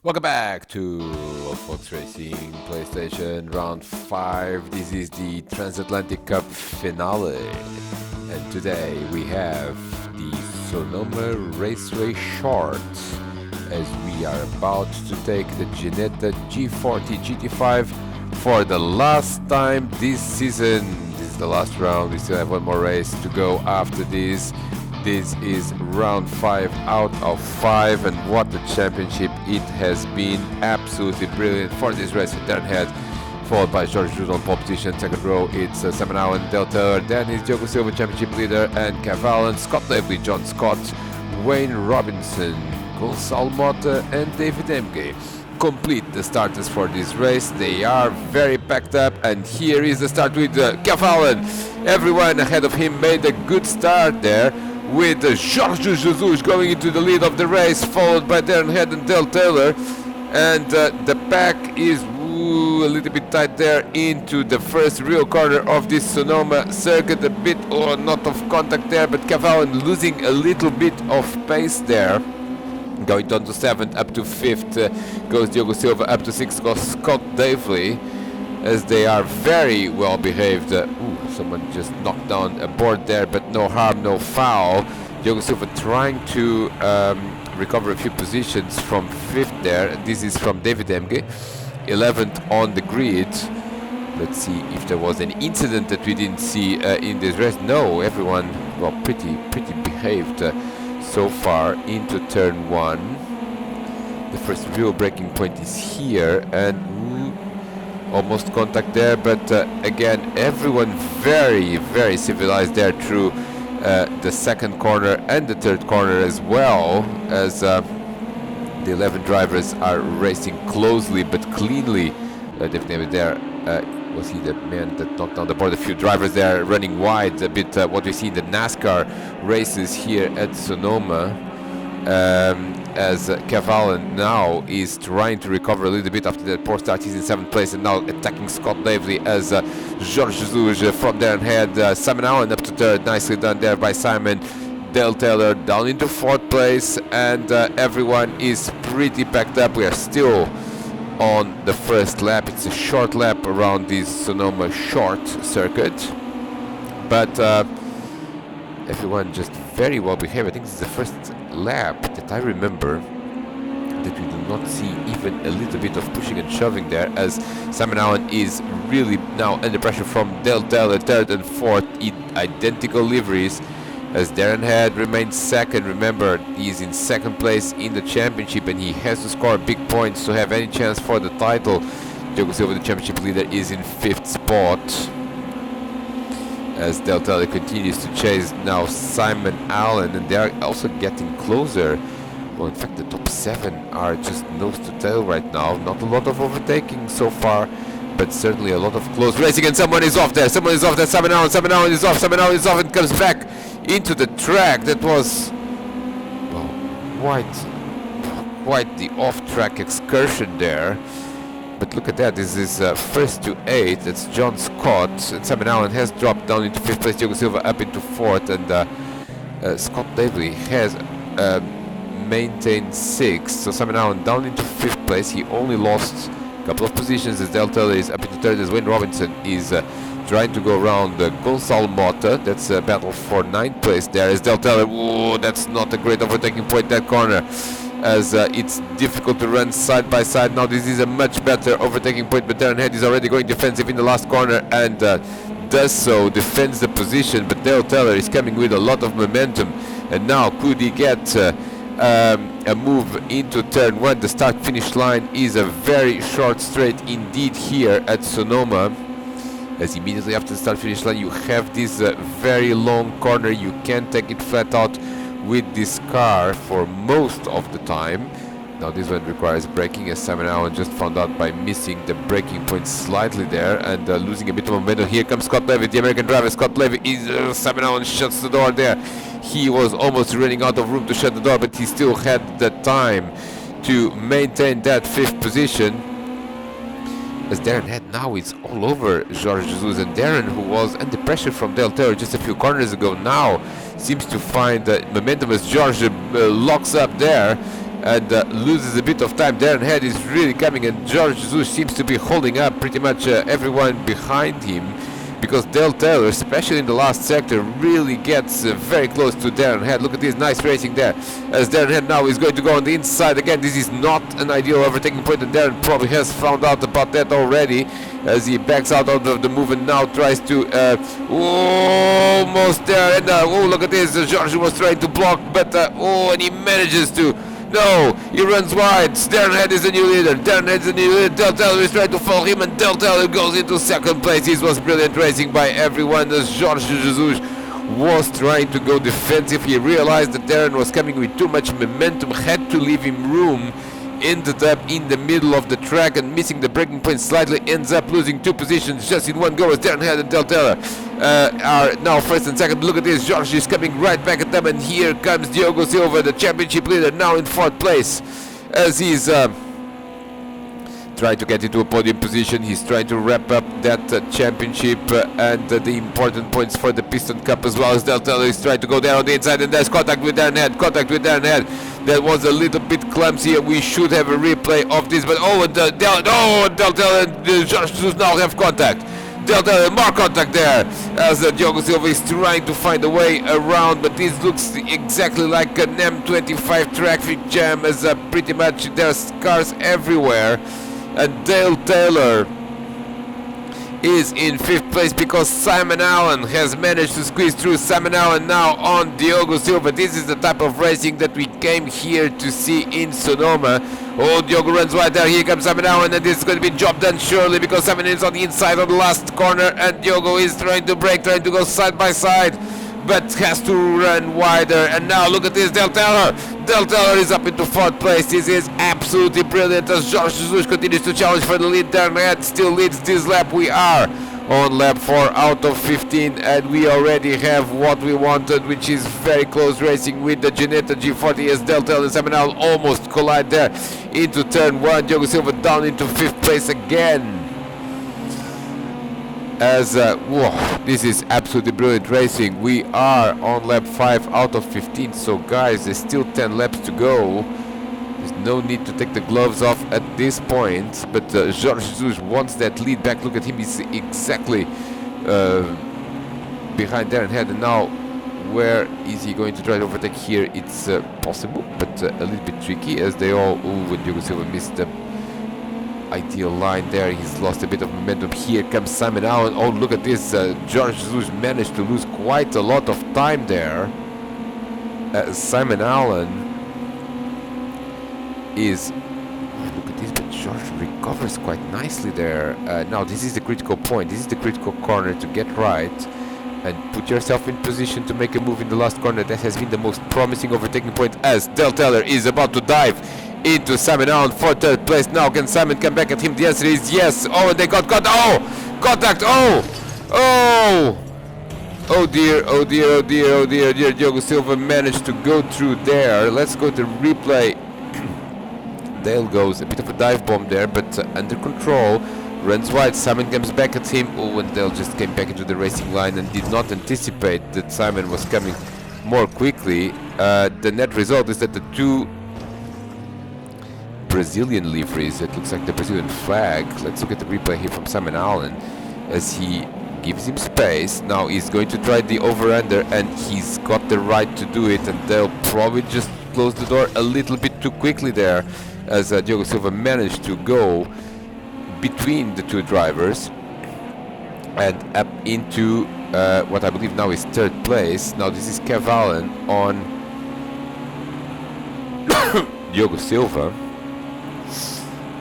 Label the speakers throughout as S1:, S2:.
S1: Welcome back to Fox Racing PlayStation Round 5. This is the Transatlantic Cup finale. And today we have the Sonoma Raceway Short as we are about to take the Ginetta G40 GT5 for the last time this season. This is the last round. We still have one more race to go after this. This is round 5 out of 5, and what a championship it has been. Absolutely brilliant for this race. Darren Head, followed by George Jules on pole position. Second row, it's Simon Allen, Del Taylor. Then is Diogo Silva, championship leader, and Cavallan, Scott Lively, John Scott, Wayne Robinson, Gonçalo Mota, and David Emke complete the starters for this race. They are very packed up, and here is the start with Cavallan. Everyone ahead of him made a good start there, with Jorge Jesus going into the lead of the race, followed by Darren Head and Del Taylor. And the pack is a little bit tight there into the first real corner of this Sonoma circuit. A bit not of contact there, but Cavallan losing a little bit of pace there. Going down to 7th, up to 5th goes Diogo Silva, up to 6th goes Scott Davely, as they are very well behaved. Someone just knocked down a board there, but no harm, no foul. Diogo Silva trying to recover a few positions from 5th there. This is from David Emge, 11th on the grid. Let's see if there was an incident that we didn't see in this race. No, everyone, well, pretty behaved so far into turn 1. The first real braking point is here, and almost contact there, but again, everyone very civilized there through the second corner and the third corner, as well as the 11 drivers are racing closely but cleanly. Definitely there was he the man that knocked down the board. A few drivers there running wide, a bit what we see in the NASCAR races here at Sonoma. As Cavallan now is trying to recover a little bit after that poor start. He's in 7th place and now attacking Scott Lively as Jorge Jesus from there ahead. Simon Allen up to 3rd, nicely done there by Simon. Del Taylor down into 4th place, and everyone is pretty packed up. We are still on the first lap. It's a short lap around this Sonoma short circuit, but everyone just very well behaved. I think this is the first lap that I remember that we do not see even a little bit of pushing and shoving there, as Simon Allen is really now under pressure from Del Taylor, 3rd and 4th in identical liveries, as Darren Head remains 2nd. Remember, he's in 2nd place in the championship and he has to score big points to have any chance for the title. Diogo Silva, the championship leader, is in 5th spot, as Del Taylor continues to chase now Simon Allen, and they are also getting closer. Well, in fact, the top 7 are just nose to tail right now. Not a lot of overtaking so far, but certainly a lot of close racing, and someone is off there. Simon Allen is off, and comes back into the track. That was, well, quite the off-track excursion there. But look at that, this is 1st to 8th, that's John Scott, and Simon Allen has dropped down into 5th place, Diogo Silva up into 4th, and Scott Davely has maintained 6th, so Simon Allen down into 5th place. He only lost a couple of positions as Del Taylor is up into 3rd, as Wayne Robinson is trying to go around Gonçalo Mota. That's a battle for 9th place there, as Del Taylor, that's not a great overtaking point, that corner, as it's difficult to run side by side. Now this is a much better overtaking point, but Darren Head is already going defensive in the last corner and does so, defends the position, but Del Taylor is coming with a lot of momentum, and now could he get a move into turn 1? The start-finish line is a very short straight indeed here at Sonoma, as immediately after the start-finish line you have this very long corner. You can take it flat out with this car for most of the time. Now this one requires braking, as Simon Allen just found out by missing the braking point slightly there and losing a bit of momentum. Here comes Scott Levy, the American driver. Scott Levy is Simon Allen shuts the door there. He was almost running out of room to shut the door, but he still had the time to maintain that 5th position, as Darren Head now is all over Jorge Jesus, and Darren, who was under pressure from Del Taylor just a few corners ago, now seems to find momentum as George locks up there and loses a bit of time. Darren Head is really coming, and George Jesus seems to be holding up pretty much everyone behind him, because Dale Taylor, especially in the last sector, really gets very close to Darren Head. Look at this nice racing there, as Darren Head now is going to go on the inside again. This is not an ideal overtaking point, and Darren probably has found out about that already, as he backs out of the move and now tries to almost there, and oh, look at this, George was trying to block, but and he manages to. No, he runs wide. Darren Head is the new leader. Darren Head is the new leader. Del Taylor is trying to follow him, and Del Taylor goes into second place. This was brilliant racing by everyone, as Jorge Jesus was trying to go defensive. He realized that Darren was coming with too much momentum, had to leave him room, ended up in the middle of the track and missing the braking point slightly, ends up losing 2 positions just in one go, as Darren Head and Del Taylor are now first and second. Look at this, George is coming right back at them, and here comes Diogo Silva, the championship leader, now in 4th place, as he's trying to get into a podium position. He's trying to wrap up that championship and the important points for the Piston Cup, as well as Del Taylor is trying to go there on the inside, and there's contact with Darren Head. That was a little bit clumsy, and we should have a replay of this, but Del Taylor and George Jesus now have contact. Del Taylor, more contact there, as Diogo Silva is trying to find a way around, but this looks exactly like an M25 traffic jam, as pretty much there's cars everywhere, and Dale Taylor is in 5th place because Simon Allen has managed to squeeze through. Simon Allen now on Diogo Silva. This is the type of racing that we came here to see in Sonoma. Oh, Diogo runs wide there. Here comes Simon Allen, and this is going to be job done surely, because Simon is on the inside on the last corner, and Diogo is trying to brake, trying to go side by side, but has to run wider. And now look at this, Del Taylor. Del Taylor is up into 4th place. This is absolutely brilliant, as Jorge Jesus continues to challenge for the lead. Darren Head still leads this lap. We are on lap 4 out of 15, and we already have what we wanted, which is very close racing with the Ginetta G40, as Del Taylor and Simon Allen almost collide there into turn 1. Diogo Silva down into 5th place again, as whoa, this is absolutely brilliant racing. We are on lap 5 out of 15, so guys, there's still 10 laps to go. There's no need to take the gloves off at this point, but Jorge Jesus wants that lead back. Look at him, he's exactly behind Darren Head, and now where is he going to try to overtake here? It's possible, but a little bit tricky, as they all, when Diogo Silva missed the ideal line there, he's lost a bit of momentum. Here comes Simon Allen. Oh, look at this, Jorge Jesus managed to lose quite a lot of time there. Simon Allen is, look at this, but George recovers quite nicely there. Now this is the critical point, this is the critical corner to get right and put yourself in position to make a move in the last corner. That has been the most promising overtaking point, as Del Taylor is about to dive into Simon Allen for 3rd place. Now can Simon come back at him? The answer is yes. Oh, and they got contact. Oh dear, Diogo Silva managed to go through there. Let's go to replay. Dale goes, a bit of a dive bomb there, but under control, runs wide. Simon comes back at him. Oh, and Dale just came back into the racing line and did not anticipate that Simon was coming more quickly. The net result is that the 2 Brazilian liveries, it looks like the Brazilian flag. Let's look at the replay here from Simon Allen, as he gives him space. Now he's going to try the over-under, and he's got the right to do it, and they'll probably just close the door a little bit too quickly there, as Diogo Silva managed to go between the 2 drivers and up into what I believe now is 3rd place. Now this is Kev Allen on Diogo Silva.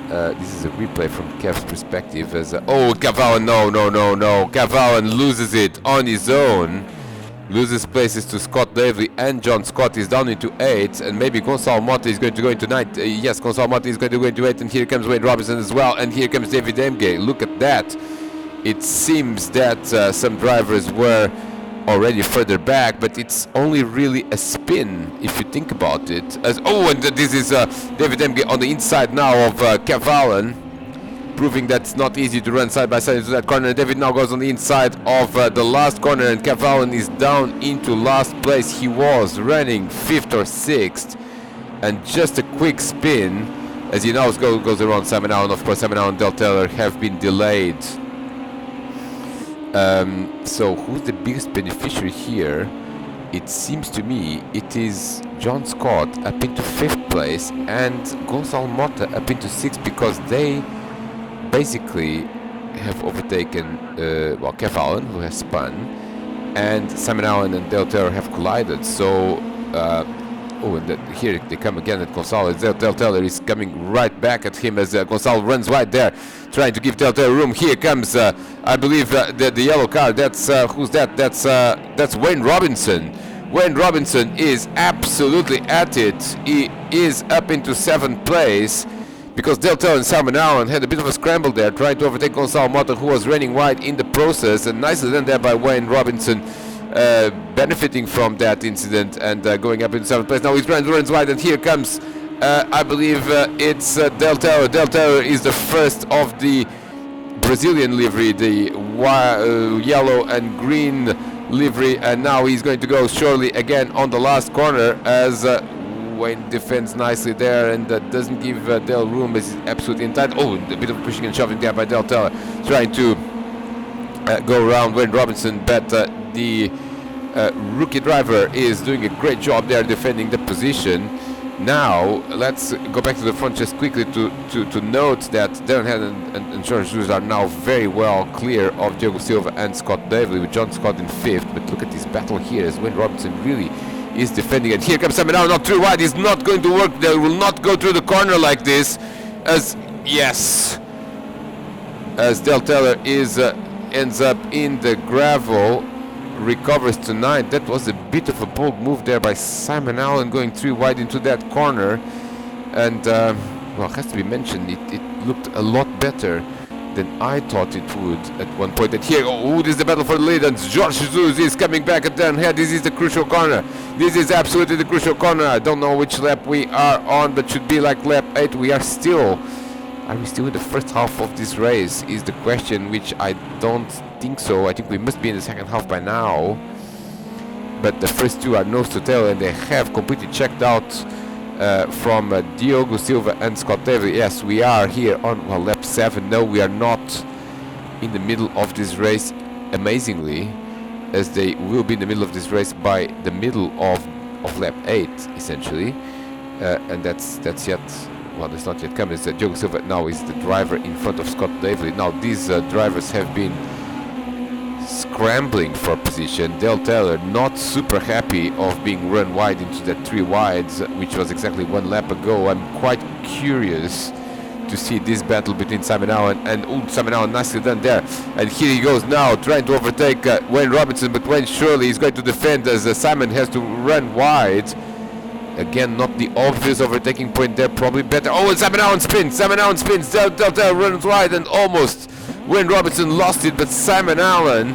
S1: This is a replay from Kev's perspective, as oh, Kev Allen, no, Kev Allen loses it on his own. Loses places to Scott Davey, and John Scott is down into 8, and maybe Gonçalo Mota is going to go into 9. Yes, Gonçalo Mota is going to go into 8, and here comes Wade Robinson as well, and here comes David Emge. Look at that. It seems that some drivers were already further back, but it's only really a spin if you think about it. As and this is David Emge on the inside now of Kev Allen, proving that it's not easy to run side by side into that corner. David now goes on the inside of the last corner, and Kev Allen is down into last place. He was running 5th or 6th and just a quick spin, as you know, goes around Simon Allen. Of course, Simon Allen and Dale Taylor have been delayed. So who's the biggest beneficiary here? It seems to me it is John Scott up into 5th place and Gonçalo Mota up into 6th, because they basically have overtaken Kev Allen, who has spun, and Simon Allen and Dale Taylor have collided. So here they come again at Gonçalo. Dale Taylor is coming right back at him as Gonçalo runs right there, trying to give Dale Taylor room. Here comes, I believe, the yellow car. That's who's that? That's Wayne Robinson. Wayne Robinson is absolutely at it. He is up into 7th place, because Dale Taylor and Simon Allen had a bit of a scramble there, trying to overtake Gonçalo Mota, who was running wide in the process, and nicely done there by Wayne Robinson, benefiting from that incident and going up in 7th place. Now he runs wide, and here comes, I believe it's Dale Taylor. Dale Taylor is the first of the Brazilian livery, the yellow and green livery, and now he's going to go surely again on the last corner as Wayne defends nicely there and doesn't give Dale room, as he's absolutely entitled. Oh, a bit of pushing and shoving there by Dale Taylor, trying to go around Wayne Robinson, but the rookie driver is doing a great job there defending the position. Now let's go back to the front just quickly to note that Darren Head and George Cruz are now very well clear of Diogo Silva and Scott Davley, with John Scott in 5th. But look at this battle here as Wayne Robinson really is defending it. Here comes Simon now, not too wide. It's not going to work. They will not go through the corner like this. As Dale Taylor ends up in the gravel, recovers to 9th. That was a bit of a bold move there by Simon Allen, going 3 wide into that corner, and well, it has to be mentioned, it looked a lot better than I thought it would at one point. And here, this is the battle for the lead, and Jorge Jesus is coming back at Darren Head. This is the crucial corner. This is absolutely the crucial corner. I don't know which lap we are on, but should be like lap 8. Are we still in the first half of this race is the question, which I don't think so. I think we must be in the second half by now, but the first two are nose to tail, and they have completely checked out from Diogo Silva and Scott Davley. Yes, we are here on lap 7. No, we are not in the middle of this race, amazingly, as they will be in the middle of this race by the middle of lap 8 essentially, and that's not yet come. It's Diogo Silva now is the driver in front of Scott Davley. Now these drivers have been scrambling for position. Dale Taylor not super happy of being run wide into that 3 wides, which was exactly 1 lap ago. I'm quite curious to see this battle between Simon Allen and Simon Allen, nicely done there. And here he goes now, trying to overtake Wayne Robinson, but Wayne surely is going to defend as Simon has to run wide. Again, not the obvious overtaking point there, probably better. Oh, and Simon Allen spins. Dale Taylor runs wide, and almost Wayne Robinson lost it, but Simon Allen.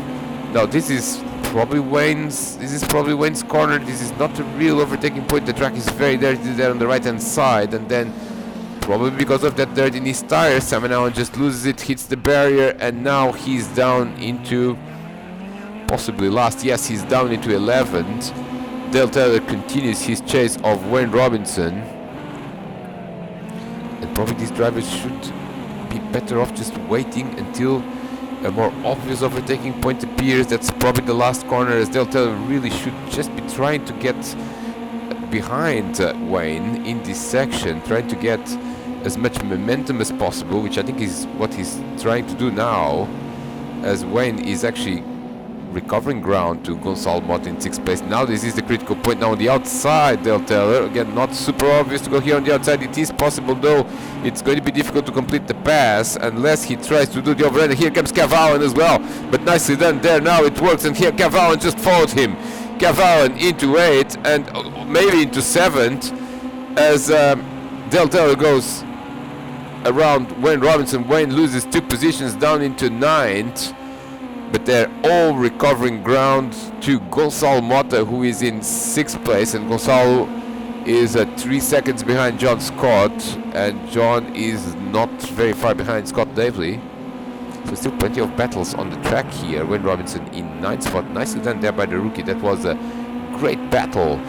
S1: Now this is probably Wayne's corner. This is not a real overtaking point. The track is very dirty there on the right hand side, and then probably because of that dirt in his tires, Simon Allen just loses it, hits the barrier, and now he's down into possibly last. Yes, he's down into 11th. Dale Taylor continues his chase of Wayne Robinson, and probably these drivers should be better off just waiting until a more obvious overtaking point appears. That's probably the last corner, as Dale Taylor really should just be trying to get behind Wayne in this section, trying to get as much momentum as possible, which I think is what he's trying to do now, as Wayne is actually recovering ground to Gonçalo Mota in 6th place. Now this is the critical point. Now on the outside, Dale Taylor, again not super obvious to go here on the outside. It is possible, though it's going to be difficult to complete the pass unless he tries to do the overrun. Here comes Kev Allen as well, but nicely done there. Now it works, and here Kev Allen just followed him. Kev Allen into 8th and maybe into 7th as Dale Taylor goes around Wayne Robinson. Wayne loses 2 positions down into 9th, but they're all recovering ground to Gonçalo Mota, who is in 6th place, and Gonçalo is 3 seconds behind John Scott, and John is not very far behind Scott Davley. So still plenty of battles on the track here. Wayne Robinson in 9th spot, nicely done there by the rookie. That was a great battle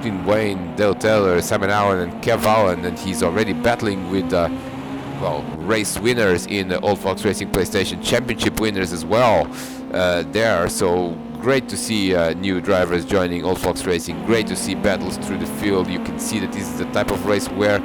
S1: between Wayne, Dale Taylor, Simon Allen, and Kev Allen, and he's already battling with race winners in the Old Fox Racing PlayStation Championship winners as well there. So great to see new drivers joining Old Fox Racing. Great to see battles through the field. You can see that this is the type of race where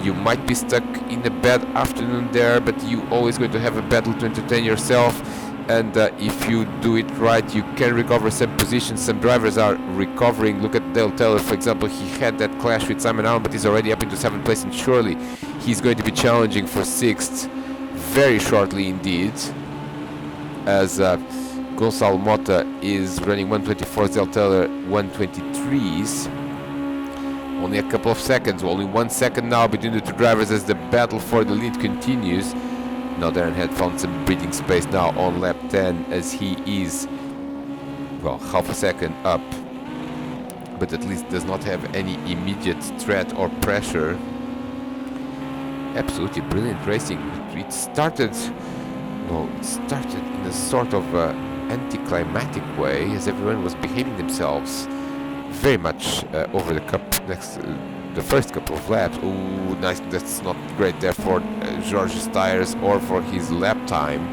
S1: you might be stuck in a bad afternoon there, but you always going to have a battle to entertain yourself. And if you do it right, you can recover some positions. Some drivers are recovering. Look at Dale Taylor, for example. He had that clash with Simon Allen, but he's already up into 7th place, and surely he's going to be challenging for 6th very shortly indeed, as Gonçalo Mota is running 124s, Dale Taylor 123s. Only a couple of seconds, only 1 second now between the two drivers as the battle for the lead continues. Now Darren had found some breathing space now on lap 10 as he is, well, half a second up, but at least does not have any immediate threat or pressure. Absolutely brilliant racing. It started in a sort of anticlimactic way as everyone was behaving themselves very much over the first couple of laps. Ooh, nice. That's not great there for George's tires or for his lap time,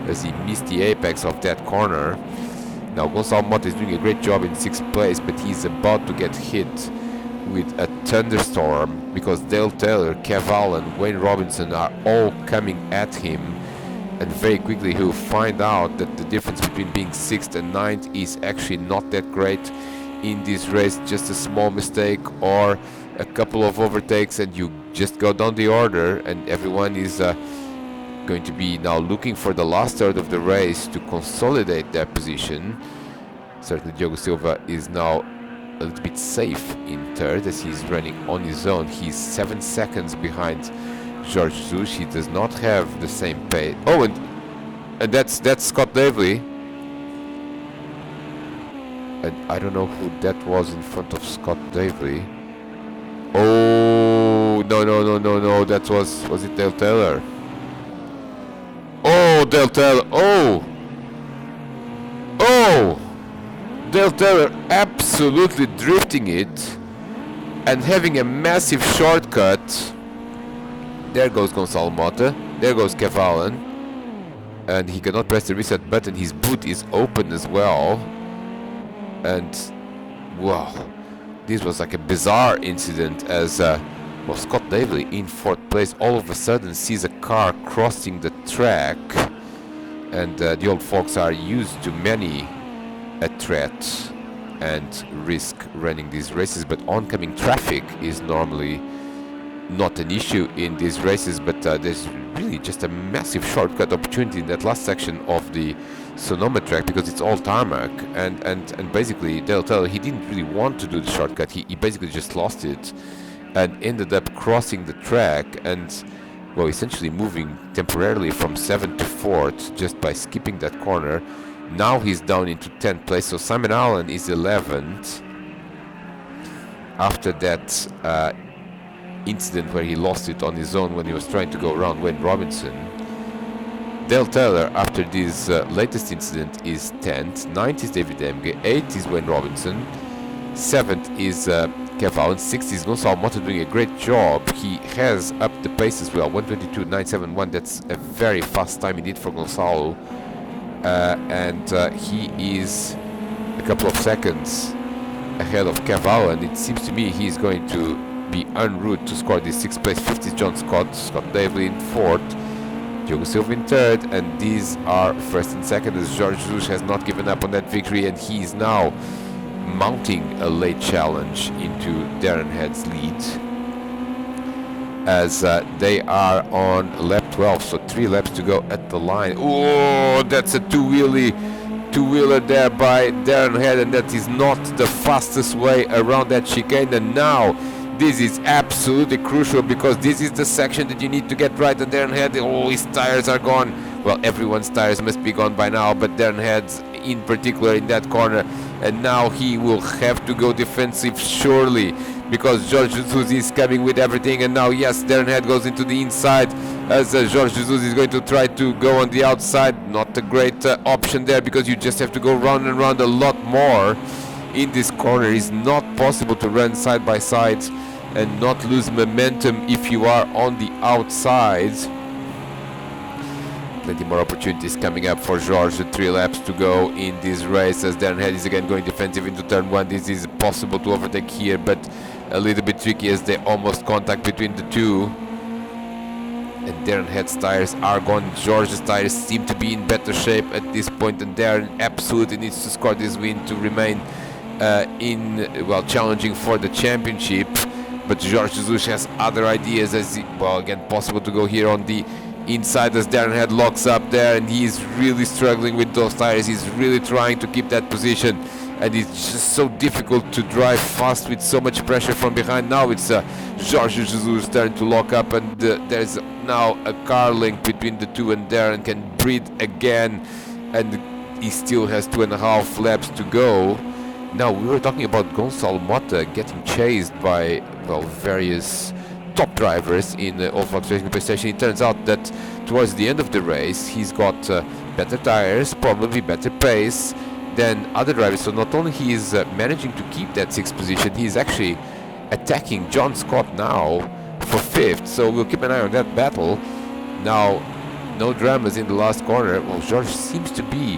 S1: as he missed the apex of that corner. Now Gonçalo Mota is doing a great job in 6th place, but he's about to get hit with a thunderstorm because Dale Taylor, Kev Allen, Wayne Robinson are all coming at him, and very quickly he'll find out that the difference between being 6th and 9th is actually not that great in this race. Just a small mistake or a couple of overtakes and you just go down the order, and everyone is going to be now looking for the last third of the race to consolidate their position. Certainly Diogo Silva is now a little bit safe in third as he's running on his own. He's 7 seconds behind George Jesus. He does not have the same pace. Oh, and that's Scott Davely. And I don't know who that was in front of Scott Davely. Oh, no, that was it Dale Taylor? Oh, Dale Taylor, oh! Dale Taylor absolutely drifting it and having a massive shortcut. There goes Gonçalo Mota, there goes Kev Allen, and he cannot press the reset button. His boot is open as well, and wow, this was like a bizarre incident as Scott Davely in 4th place all of a sudden sees a car crossing the track, and the old folks are used to many a threat and risk running these races, but oncoming traffic is normally not an issue in these races, but there's really just a massive shortcut opportunity in that last section of the Sonoma track because it's all tarmac, and basically Dale Taylor, he didn't really want to do the shortcut. He basically just lost it and ended up crossing the track and, well, essentially moving temporarily from 7th to 4th just by skipping that corner. Now he's down into 10th place, so Simon Allen is 11th after that incident where he lost it on his own when he was trying to go around Wayne Robinson. Dale Taylor, after this latest incident, is 10th. 9th is David Emge. 8th is Wayne Robinson. 7th is Kev Allen. 6th is Gonçalo Mota doing a great job. He has upped the pace as well. 122.971. That's a very fast time indeed for Gonçalo. And he is a couple of seconds ahead of Kev Allen. It seems to me he's going to be en route to score this 6th place. 5th is John Scott. Scott Davely in 4th. Diogo Silva in 3rd. And these are 1st and 2nd as George Jesus has not given up on that victory, and he is now mounting a late challenge into Darren Head's lead as they are on lap 12, so 3 laps to go at the line. Oh, that's a two-wheeler there by Darren Head, and that is not the fastest way around that chicane. And now this is absolutely crucial because this is the section that you need to get right. And Darren Head, oh, his tires are gone. Well, everyone's tires must be gone by now, but Darren Head's in particular in that corner, and now he will have to go defensive surely because George Jesus is coming with everything. And now, yes, Darren Head goes into the inside as George Jesus is going to try to go on the outside. Not a great option there because you just have to go round and round a lot more in this corner. It's not possible to run side by side and not lose momentum if you are on the outside. Plenty more opportunities coming up for George. 3 laps to go in this race as Darren Head is again going defensive into turn 1. This is possible to overtake here, but a little bit tricky as they almost contact between the two. And Darren Head's tires are gone. George's tires seem to be in better shape at this point, and Darren absolutely needs to score this win to remain challenging for the championship. But George Jesus has other ideas, as again possible to go here on the inside as Darren Head locks up there, and he's really struggling with those tires. He's really trying to keep that position, and it's just so difficult to drive fast with so much pressure from behind. Now it's George Jesus' turn to lock up, and there's now a car link between the two, and Darren can breathe again, and he still has 2.5 laps to go. Now, we were talking about Gonçalo Mota getting chased by various top drivers in the OFR Racing PlayStation. It turns out that towards the end of the race he's got better tires, probably better pace than other drivers. So not only he is managing to keep that 6th position, he is actually attacking John Scott now for 5th. So we'll keep an eye on that battle. Now, no dramas in the last corner. Well, George seems to be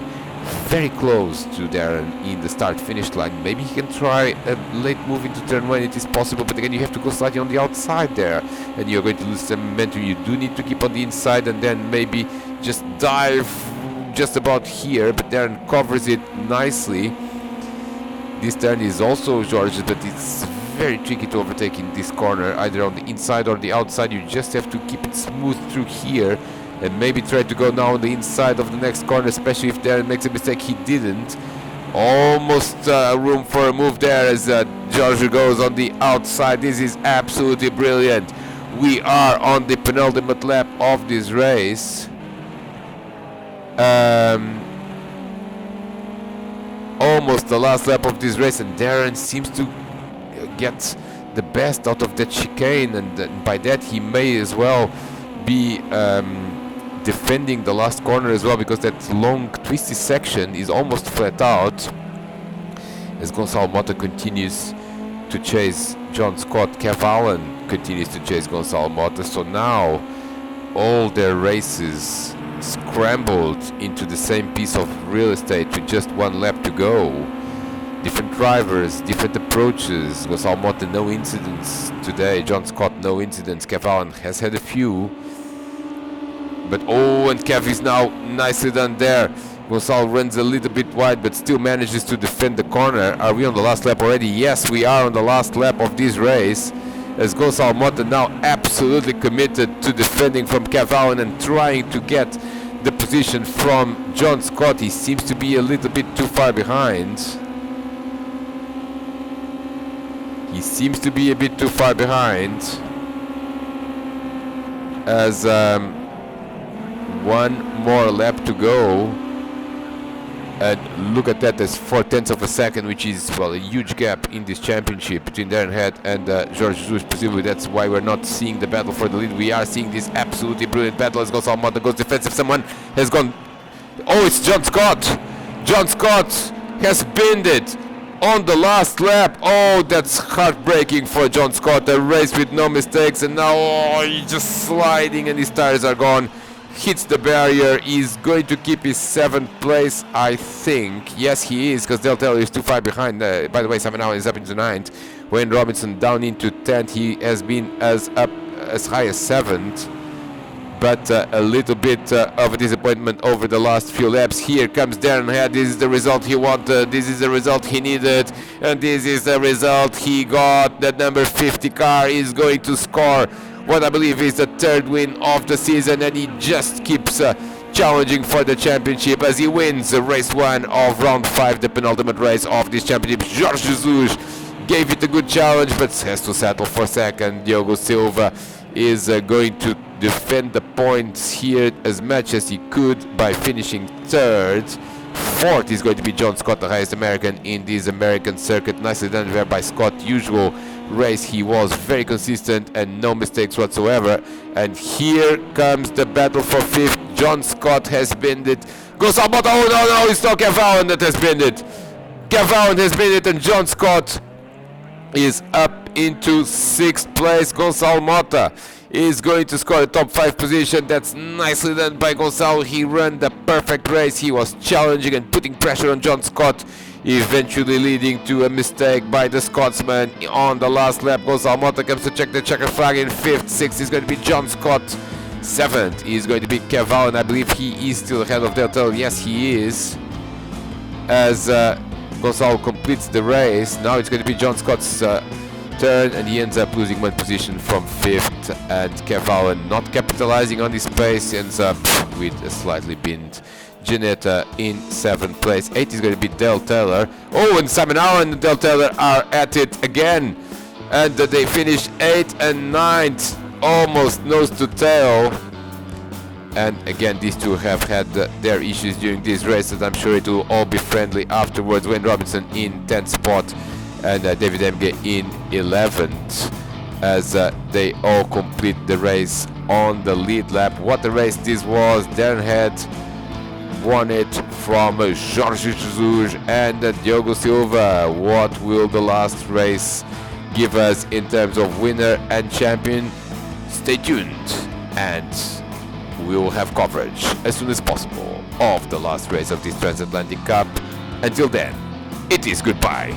S1: very close to Darren in the start-finish line. Maybe he can try a late move into turn 1. It is possible, but again you have to go slightly on the outside there, and you're going to lose some momentum. You do need to keep on the inside and then maybe just dive just about here, but Darren covers it nicely. This turn is also George's, but it's very tricky to overtake in this corner, either on the inside or the outside. You just have to keep it smooth through here and maybe try to go now on the inside of the next corner, especially if Darren makes a mistake. He didn't. Almost room for a move there as George goes on the outside. This is absolutely brilliant. We are on the penultimate lap of this race. Almost the last lap of this race, and Darren seems to get the best out of that chicane, and by that he may as well be defending the last corner as well, because that long twisty section is almost flat out as Gonçalo Mota continues to chase John Scott. Kev Allen continues to chase Gonçalo Mota. So now all their races scrambled into the same piece of real estate with just 1 lap to go. Different drivers, different approaches. Gonçalo Mota, no incidents today. John Scott, no incidents. Kev Allen has had a few. But and Kev is now nicely done there. Gonçalo runs a little bit wide, but still manages to defend the corner. Are we on the last lap already? Yes, we are on the last lap of this race, as Gonçalo Mota now absolutely committed to defending from Kev Allen and trying to get the position from John Scott. He seems to be a little bit too far behind. He seems to be a bit too far behind, as 1 more lap to go, and look at that, as 0.4 of a second, which is a huge gap in this championship between Darren Head and George Jesus. Presumably that's why we're not seeing the battle for the lead. We are seeing this absolutely brilliant battle as Gonçalo Mota goes defensive. Someone has gone, it's John Scott. John Scott has binned it on the last lap. That's heartbreaking for John Scott. A race with no mistakes, and now he's just sliding and his tires are gone. Hits the barrier. He's going to keep his 7th place, I think. Yes, he is, because they'll tell you he's too far behind. By the way, Simon Allen is up into 9th. Wayne Robinson down into 10th. He has been as high as 7th. But a little bit of a disappointment over the last few laps. Here comes Darren Head. This is the result he wanted. This is the result he needed. And this is the result he got. That number 50 car is going to score what I believe is the 3rd win of the season, and he just keeps challenging for the championship as he wins race 1 of round 5, the penultimate race of this championship. Jorge Jesus gave it a good challenge, but has to settle for 2nd. Diogo Silva is going to defend the points here as much as he could by finishing 3rd. 4th is going to be John Scott, the highest American in this American circuit. Nicely done there by Scott. Usual race, he was very consistent and no mistakes whatsoever. And here comes the battle for 5th. John Scott has binned it. Gonçalo Mota, no, it's not Kev Allen that has binned it. Cavan has made it, and John Scott is up into 6th place. Gonçalo Mota is going to score a top 5 position. That's nicely done by Gonçalo. He ran the perfect race. He was challenging and putting pressure on John Scott, eventually leading to a mistake by the Scotsman on the last lap. Gonçalo Mota comes to check the checker flag in 5th. 6th is going to be John Scott. 7th is going to be Cavan, and I believe he is still ahead of Del Toro. Yes, he is. As Gonçalo completes the race, now it's going to be John Scott's turn, and he ends up losing 1 position from 5th, and Cavan, not capitalizing on this pace, ends up with a slightly binned Ginetta in 7th place. 8th is going to be Del Taylor. Oh, and Simon Allen and Del Taylor are at it again, and they finished 8th and 9th, almost nose to tail. And again, these two have had their issues during these races. I'm sure it will all be friendly afterwards. Wayne Robinson in 10th spot, and David Emge in 11th, as they all complete the race on the lead lap. What a race this was. Darren Head won it from Jorge Jesus and Diogo Silva. What will the last race give us in terms of winner and champion? Stay tuned, and we will have coverage as soon as possible of the last race of this Transatlantic Cup. Until then, it is goodbye.